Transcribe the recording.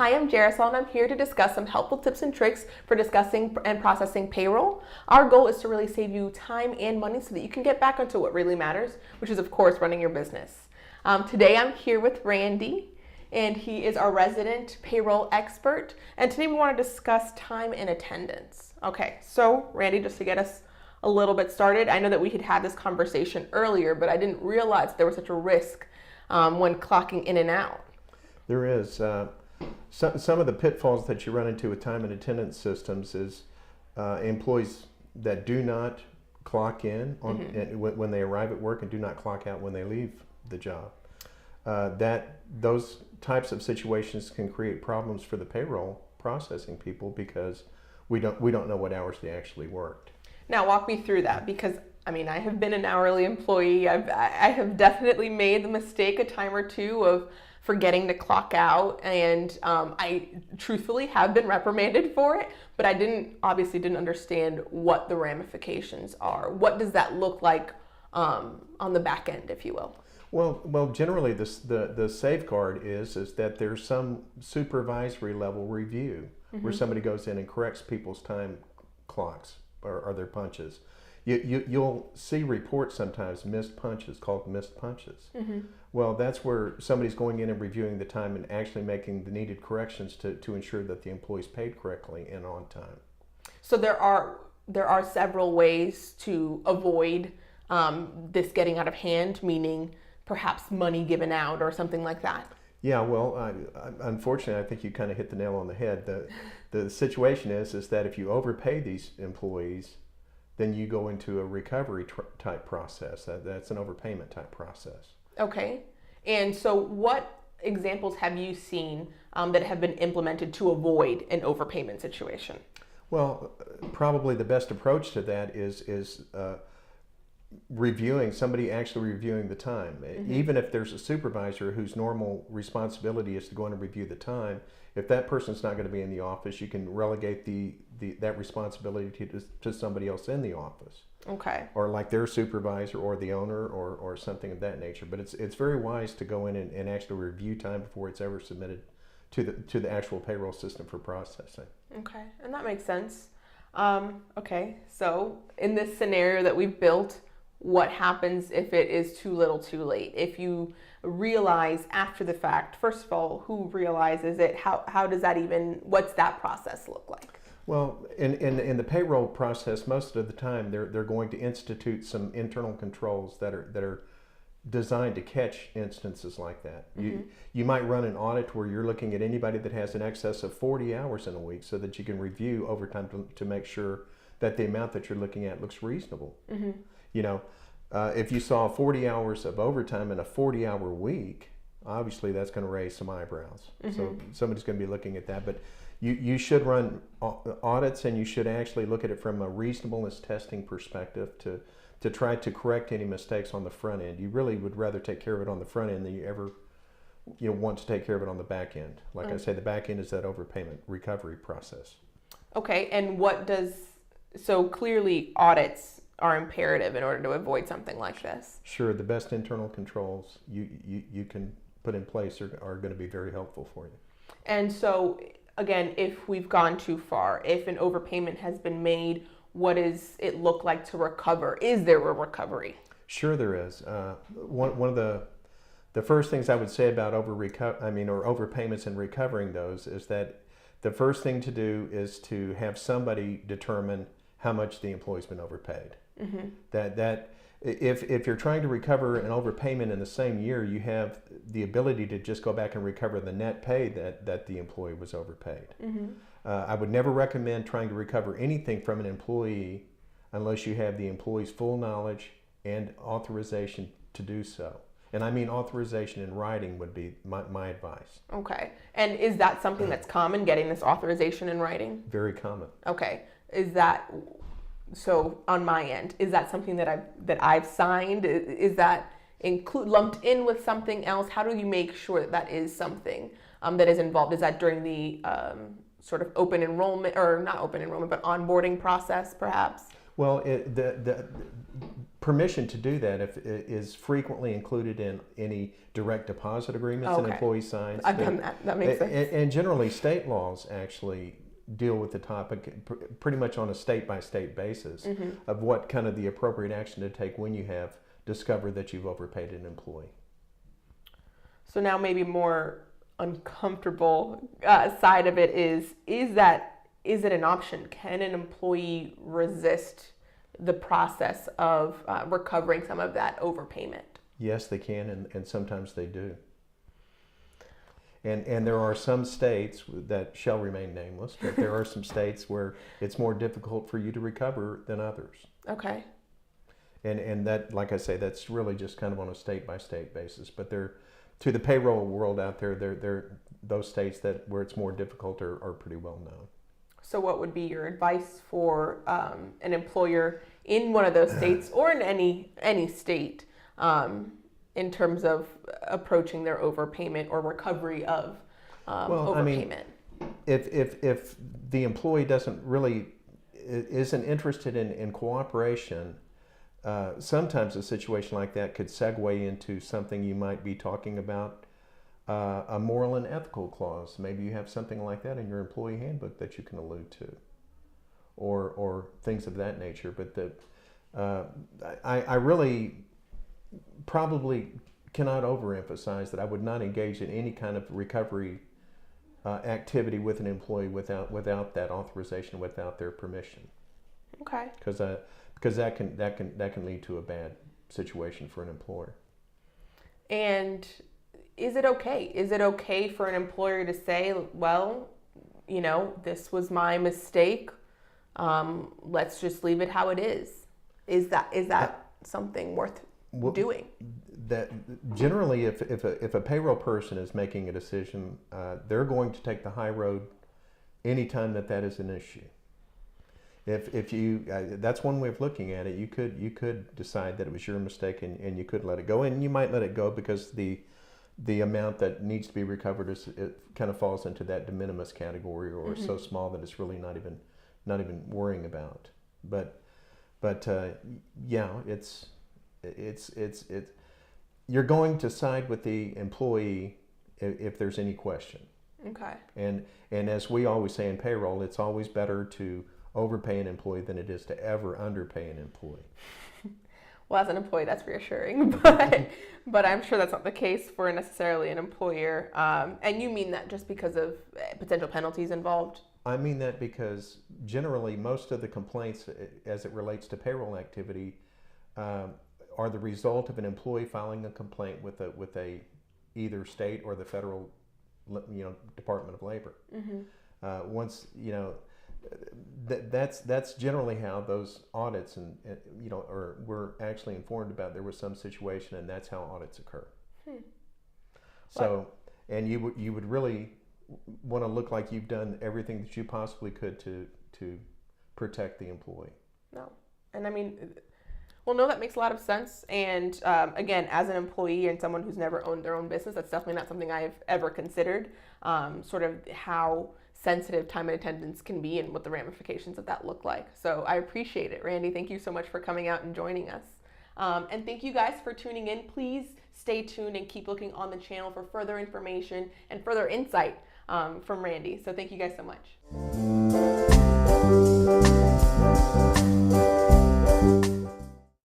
Hi, I'm Jarisol, and I'm here to discuss some helpful tips and tricks for discussing and processing payroll. Our goal is to really save you time and money so that you can get back onto what really matters, which is, of course, running your business. Today, I'm here with Randy, and he is our resident payroll expert. And today, we want to discuss time and attendance. Okay, so Randy, just to get us a little bit started, I know that we had had this conversation earlier, but I didn't realize there was such a risk when clocking in and out. There is. Some of the pitfalls that you run into with time and attendance systems is employees that do not clock in when they arrive at work and do not clock out when they leave the job. Those types of situations can create problems for the payroll processing people because we don't know what hours they actually worked. Now walk me through that, because I have been an hourly employee. I have definitely made the mistake a time or two of forgetting to clock out, and I truthfully have been reprimanded for it, but I obviously didn't understand what the ramifications are. What does that look like on the back end, if you will? Well, generally the safeguard is that there's some supervisory level review where somebody goes in and corrects people's time clocks or their punches. You'll see reports sometimes, missed punches, called missed punches. Well, that's where somebody's going in and reviewing the time and actually making the needed corrections to ensure that the employee's paid correctly and on time. So there are several ways to avoid this getting out of hand, meaning perhaps money given out or something like that. Yeah, well, unfortunately, I think you kind of hit the nail on the head. The situation is that if you overpay these employees, then you go into a recovery type process. That's an overpayment type process. Okay. And so what examples have you seen that have been implemented to avoid an overpayment situation? Well, probably the best approach to that is somebody actually reviewing the time. Even if there's a supervisor whose normal responsibility is to go in and review the time, if that person's not going to be in the office, you can relegate that responsibility to somebody else in the office. Okay. Or like their supervisor or the owner or something of that nature. But it's very wise to go in and actually review time before it's ever submitted to the actual payroll system for processing. Okay, and that makes sense. Okay, so in this scenario that we've built, what happens if it is too little too late? If you realize after the fact, first of all, who realizes it? How does that what's that process look like? Well, in the payroll process, most of the time they're going to institute some internal controls that are designed to catch instances like that. You might run an audit where you're looking at anybody that has an excess of 40 hours in a week so that you can review overtime to make sure that the amount that you're looking at looks reasonable. If you saw 40 hours of overtime in a 40-hour week, obviously that's going to raise some eyebrows. So somebody's going to be looking at that. But you should run audits, and you should actually look at it from a reasonableness testing perspective to try to correct any mistakes on the front end. You really would rather take care of it on the front end than you ever want to take care of it on the back end. Like I said, the back end is that overpayment recovery process. Okay, and so clearly audits are imperative in order to avoid something like this. Sure, the best internal controls you can put in place are going to be very helpful for you. And so, again, if we've gone too far, if an overpayment has been made, what does it look like to recover? Is there a recovery? Sure, there is. One of the first things I would say about overpayments and recovering those is that the first thing to do is to have somebody determine how much the employee's been overpaid. That if you're trying to recover an overpayment in the same year, you have the ability to just go back and recover the net pay that the employee was overpaid. I would never recommend trying to recover anything from an employee unless you have the employee's full knowledge and authorization to do so. And I mean authorization in writing would be my advice. Okay. And is that something that's common, getting this authorization in writing? Very common. Okay. So on my end, is that something that I've signed? Is that lumped in with something else? How do you make sure that is something that is involved? Is that during the sort of open enrollment, or not open enrollment, but onboarding process, perhaps? Well, permission to do that is frequently included in any direct deposit agreements an employee signs. I've done that. That makes sense. And generally, state laws actually deal with the topic pretty much on a state-by-state basis of what kind of the appropriate action to take when you have discovered that you've overpaid an employee. So now maybe more uncomfortable side of it is it an option? Can an employee resist the process of recovering some of that overpayment? Yes, they can, and sometimes they do. And there are some states that shall remain nameless, but there are some states where it's more difficult for you to recover than others. Okay. And that, like I say, that's really just kind of on a state-by-state basis. But to the payroll world out there, those states where it's more difficult are pretty well known. So what would be your advice for an employer in one of those states or in any state in terms of approaching their overpayment or recovery of overpayment? I mean, if the employee isn't interested in cooperation, sometimes a situation like that could segue into something you might be talking about. A moral and ethical clause. Maybe you have something like that in your employee handbook that you can allude to, or things of that nature. But I really probably cannot overemphasize that I would not engage in any kind of recovery activity with an employee without that authorization, without their permission. Okay. Because that can lead to a bad situation for an employer. And is it okay? Is it okay for an employer to say, well, this was my mistake. Let's just leave it how it is. Is that something worth doing? That generally, if a payroll person is making a decision, they're going to take the high road anytime that is an issue. If you, that's one way of looking at it. You could decide that it was your mistake and you could let it go, and you might let it go because the amount that needs to be recovered it kind of falls into that de minimis category, or so small that it's really not even worrying about. But yeah, it's you're going to side with the employee if there's any question. Okay. And as we always say in payroll, it's always better to overpay an employee than it is to ever underpay an employee. Well, as an employee, that's reassuring, but I'm sure that's not the case for necessarily an employer. And you mean that just because of potential penalties involved? I mean that because generally most of the complaints as it relates to payroll activity are the result of an employee filing a complaint with a either state or the federal Department of Labor. Once that's generally how those audits or we're actually informed about there was some situation, and that's how audits occur. So, and you would really want to look like you've done everything that you possibly could to protect the employee. No, and I mean, well, no, that makes a lot of sense. And again, as an employee and someone who's never owned their own business, that's definitely not something I've ever considered. Sort of how sensitive time and attendance can be and what the ramifications of that look like. So I appreciate it. Randy, thank you so much for coming out and joining us. And thank you guys for tuning in. Please stay tuned and keep looking on the channel for further information and further insight from Randy. So thank you guys so much.